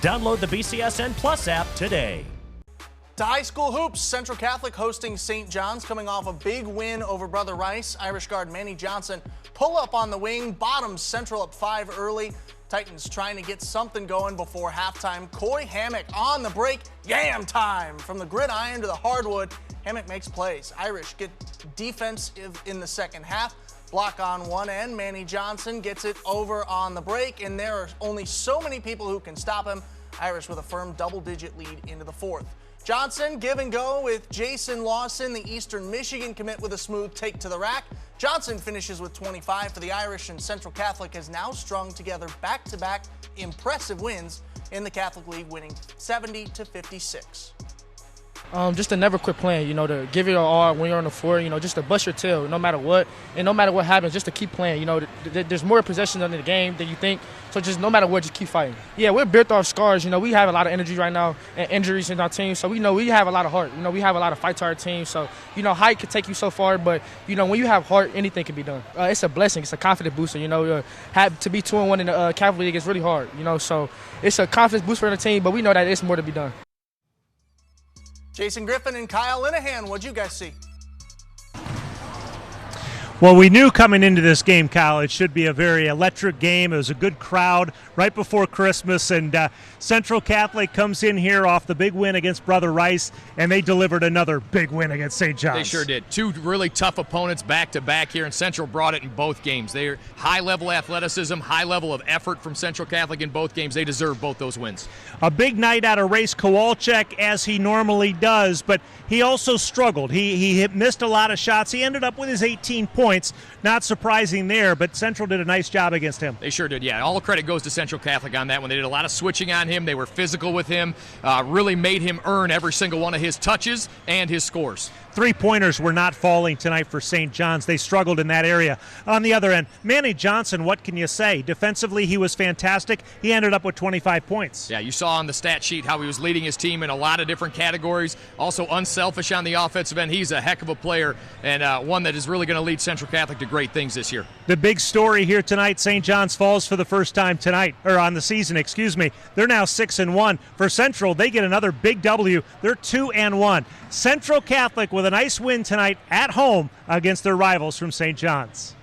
Download the BCSN Plus app today. To high school hoops, Central Catholic hosting St. John's, coming off a big win over Brother Rice. Irish guard Manny Johnson pull up on the wing, bottoms Central up 5 early. Titans trying to get something going before halftime. Coy Hammock on the break. Yam time! From the gridiron to the hardwood, Hammock makes plays. Irish get defensive in the second half. Block on one end. Manny Johnson gets it over on the break, and there are only so many people who can stop him. Irish with a firm double-digit lead into the fourth. Johnson give and go with Jason Lawson, the Eastern Michigan commit, with a smooth take to the rack. Johnson finishes with 25 for the Irish, and Central Catholic has now strung together back-to-back impressive wins in the Catholic League, winning 70-56. Just to never quit playing, to give it your all when you're on the floor, just to bust your tail no matter what. And no matter what happens, just to keep playing. There's more possessions in the game than you think. So just no matter what, just keep fighting. Yeah, we're built off scars. We have a lot of energy right now and injuries in our team. So we know we have a lot of heart. We have a lot of fight to our team. So, height can take you so far. But, when you have heart, anything can be done. It's a blessing. It's a confidence booster. Have to be 2-1 in the Catholic League is really hard. So it's a confidence boost for the team. But we know that it's more to be done. Jason Griffin and Kyle Linehan, what'd you guys see? Well, we knew coming into this game, Kyle, it should be a very electric game. It was a good crowd right before Christmas, and Central Catholic comes in here off the big win against Brother Rice, and they delivered another big win against St. John's. They sure did. Two really tough opponents back-to-back here, and Central brought it in both games. They're high-level athleticism, high level of effort from Central Catholic in both games. They deserve both those wins. A big night out of Race Kowalczyk, as he normally does, but he also struggled. He missed a lot of shots. He ended up with his 18 points. Not surprising there, but Central did a nice job against him. They sure did, yeah. All credit goes to Central Catholic on that one. They did a lot of switching on him. They were physical with him, really made him earn every single one of his touches and his scores. Three-pointers were not falling tonight for St. John's. They struggled in that area. On the other end, Manny Johnson, what can you say? Defensively, he was fantastic. He ended up with 25 points. Yeah, you saw on the stat sheet how he was leading his team in a lot of different categories. Also unselfish on the offensive end. He's a heck of a player and one that is really going to lead Central Catholic to great things this year. The big story here tonight, St. John's falls for the first time tonight, or on the season, excuse me. They're now 6-1. For Central, they get another big W. They're 2-1. Central Catholic with a nice win tonight at home against their rivals from St. John's.